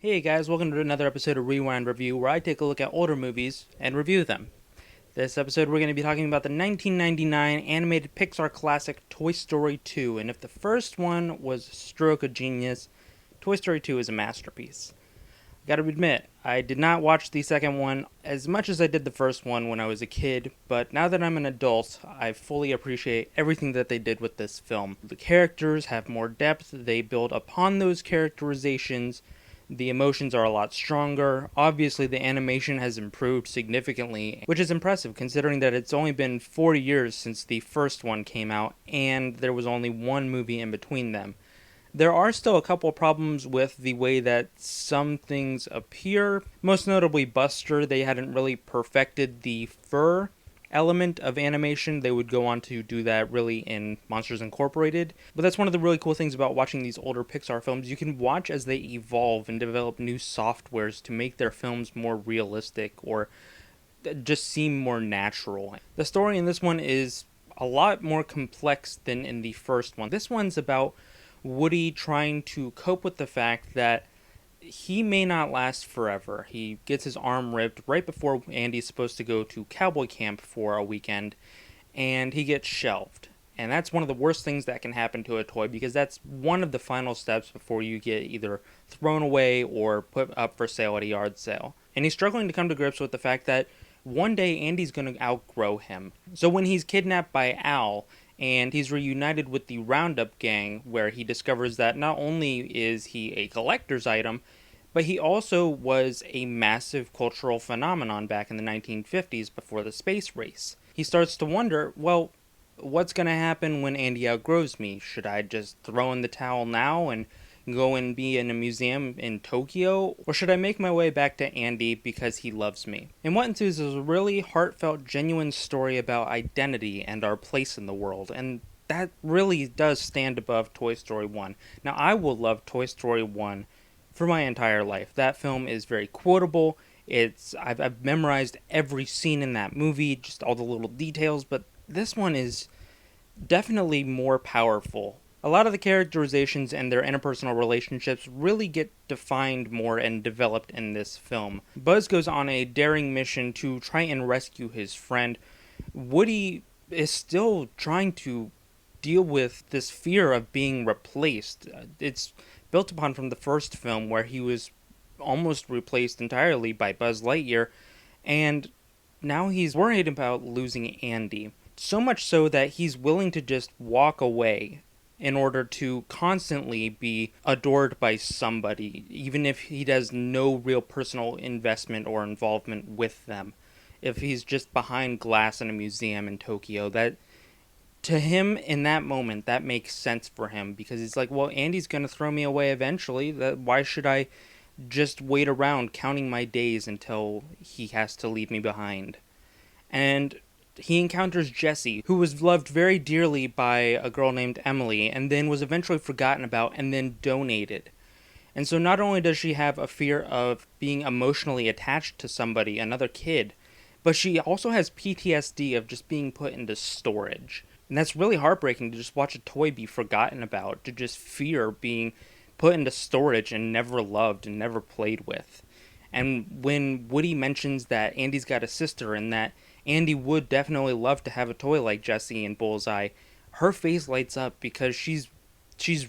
Hey guys, welcome to another episode of Rewind Review, where I take a look at older movies and review them. This episode we're going to be talking about the 1999 animated Pixar classic Toy Story 2, and if the first one was a stroke of genius, Toy Story 2 is a masterpiece. Gotta admit, I did not watch the second one as much as I did the first one when I was a kid, but now that I'm an adult, I fully appreciate everything that they did with this film. The characters have more depth, they build upon those characterizations, the emotions are a lot stronger. Obviously, the animation has improved significantly, which is impressive considering that it's only been 40 years since the first one came out, and there was only one movie in between them. There are still a couple of problems with the way that some things appear. Most notably Buster, they hadn't really perfected the fur element of animation. They would go on to do that really in Monsters Incorporated. But that's one of the really cool things about watching these older Pixar films. You can watch as they evolve and develop new softwares to make their films more realistic or just seem more natural. The story in this one is a lot more complex than in the first one. This one's about Woody trying to cope with the fact that he may not last forever. He gets his arm ripped right before Andy's supposed to go to cowboy camp for a weekend, and he gets shelved. And that's one of the worst things that can happen to a toy because that's one of the final steps before you get either thrown away or put up for sale at a yard sale. And he's struggling to come to grips with the fact that one day Andy's going to outgrow him. So when he's kidnapped by Al, and he's reunited with the Roundup gang, where he discovers that not only is he a collector's item, but he also was a massive cultural phenomenon back in the 1950s before the space race. He starts to wonder, well, what's going to happen when Andy outgrows me? Should I just throw in the towel now and go and be in a museum in Tokyo? Or should I make my way back to Andy because he loves me? And what ensues is a really heartfelt, genuine story about identity and our place in the world. And that really does stand above Toy Story 1. Now, I will love Toy Story 1 for my entire life. That film is very quotable. I've memorized every scene in that movie, just all the little details, but this one is definitely more powerful. A lot of the characterizations and their interpersonal relationships really get defined more and developed in this film. Buzz goes on a daring mission to try and rescue his friend. Woody is still trying to deal with this fear of being replaced. It's built upon from the first film where he was almost replaced entirely by Buzz Lightyear, and now he's worried about losing Andy. So much so that he's willing to just walk away in order to constantly be adored by somebody, even if he does no real personal investment or involvement with them. If he's just behind glass in a museum in Tokyo, that to him in that moment that makes sense for him because he's like, well, Andy's gonna throw me away eventually. Why should I just wait around counting my days until he has to leave me behind? And he encounters Jessie, who was loved very dearly by a girl named Emily, and then was eventually forgotten about and then donated. And so not only does she have a fear of being emotionally attached to somebody, another kid, but she also has PTSD of just being put into storage. And that's really heartbreaking to just watch a toy be forgotten about, to just fear being put into storage and never loved and never played with. And when Woody mentions that Andy's got a sister and that Andy would definitely love to have a toy like Jessie and Bullseye, her face lights up because she's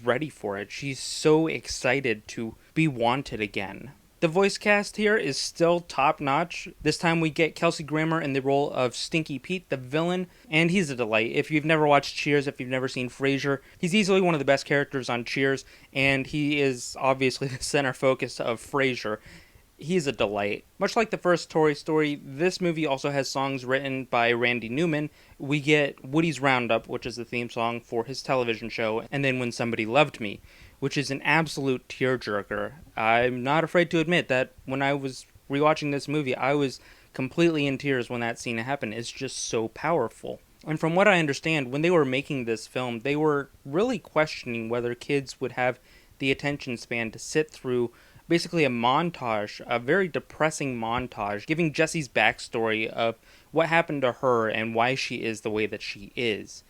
ready for it. She's so excited to be wanted again. The voice cast here is still top notch. This time we get Kelsey Grammer in the role of Stinky Pete, the villain, and he's a delight. If you've never watched Cheers, if you've never seen Frasier, he's easily one of the best characters on Cheers, and he is obviously the center focus of Frasier. He's a delight. Much like the first Toy Story, this movie also has songs written by Randy Newman. We get Woody's Roundup, which is the theme song for his television show, and then When Somebody Loved Me, which is an absolute tearjerker. I'm not afraid to admit that when I was rewatching this movie, I was completely in tears when that scene happened. It's just so powerful. And from what I understand, when they were making this film, they were really questioning whether kids would have the attention span to sit through basically a montage, a very depressing montage, giving Jessie's backstory of what happened to her and why she is the way that she is.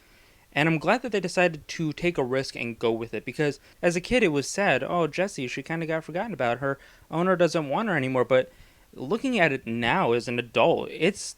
And I'm glad that they decided to take a risk and go with it, because as a kid it was sad. Oh, Jessie, she kind of got forgotten about. Her owner doesn't want her anymore. But looking at it now as an adult, it's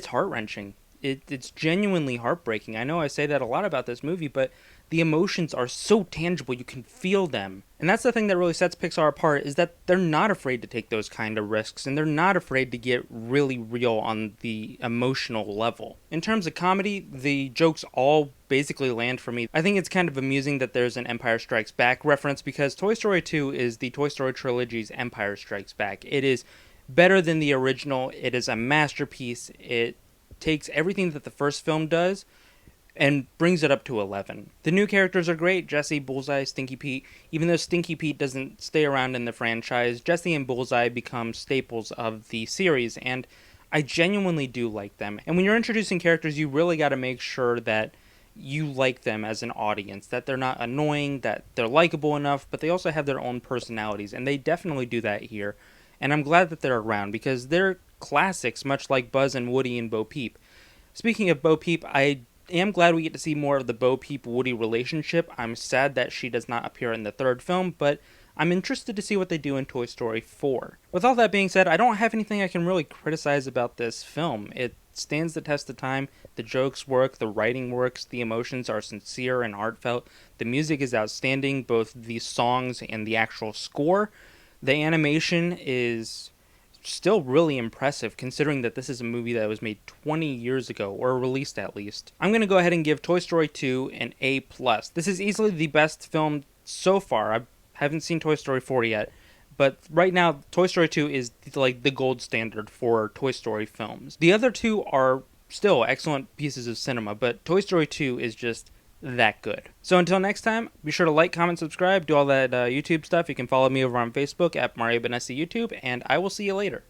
heart wrenching. It's genuinely heartbreaking. I know I say that a lot about this movie, but the emotions are so tangible, you can feel them. And that's the thing that really sets Pixar apart, is that they're not afraid to take those kind of risks, and they're not afraid to get really real on the emotional level. In terms of comedy, the jokes all basically land for me. I think it's kind of amusing that there's an Empire Strikes Back reference, because Toy Story 2 is the Toy Story trilogy's Empire Strikes Back. It is better than the original. It is a masterpiece. It takes everything that the first film does and brings it up to 11. The new characters are great. Jessie, Bullseye, Stinky Pete. Even though Stinky Pete doesn't stay around in the franchise, Jessie and Bullseye become staples of the series, and I genuinely do like them. And when you're introducing characters, you really got to make sure that you like them as an audience, that they're not annoying, that they're likable enough, but they also have their own personalities, and they definitely do that here. And I'm glad that they're around, because they're classics, much like Buzz and Woody and Bo Peep. Speaking of Bo Peep, I am glad we get to see more of the Bo Peep Woody relationship. I'm sad that she does not appear in the third film, but I'm interested to see what they do in Toy Story 4. With all that being said, I don't have anything I can really criticize about this film. It stands the test of time. The jokes work, the writing works, the emotions are sincere and heartfelt. The music is outstanding, both the songs and the actual score. The animation is still really impressive, considering that this is a movie that was made 20 years ago, or released at least. I'm going to go ahead and give Toy Story 2 an A+. This is easily the best film so far. I haven't seen Toy Story 4 yet, but right now Toy Story 2 is like the gold standard for Toy Story films. The other two are still excellent pieces of cinema, but Toy Story 2 is just that good. So until next time, be sure to like, comment, subscribe, do all that YouTube stuff. You can follow me over on Facebook at Mario Bennese YouTube, and I will see you later.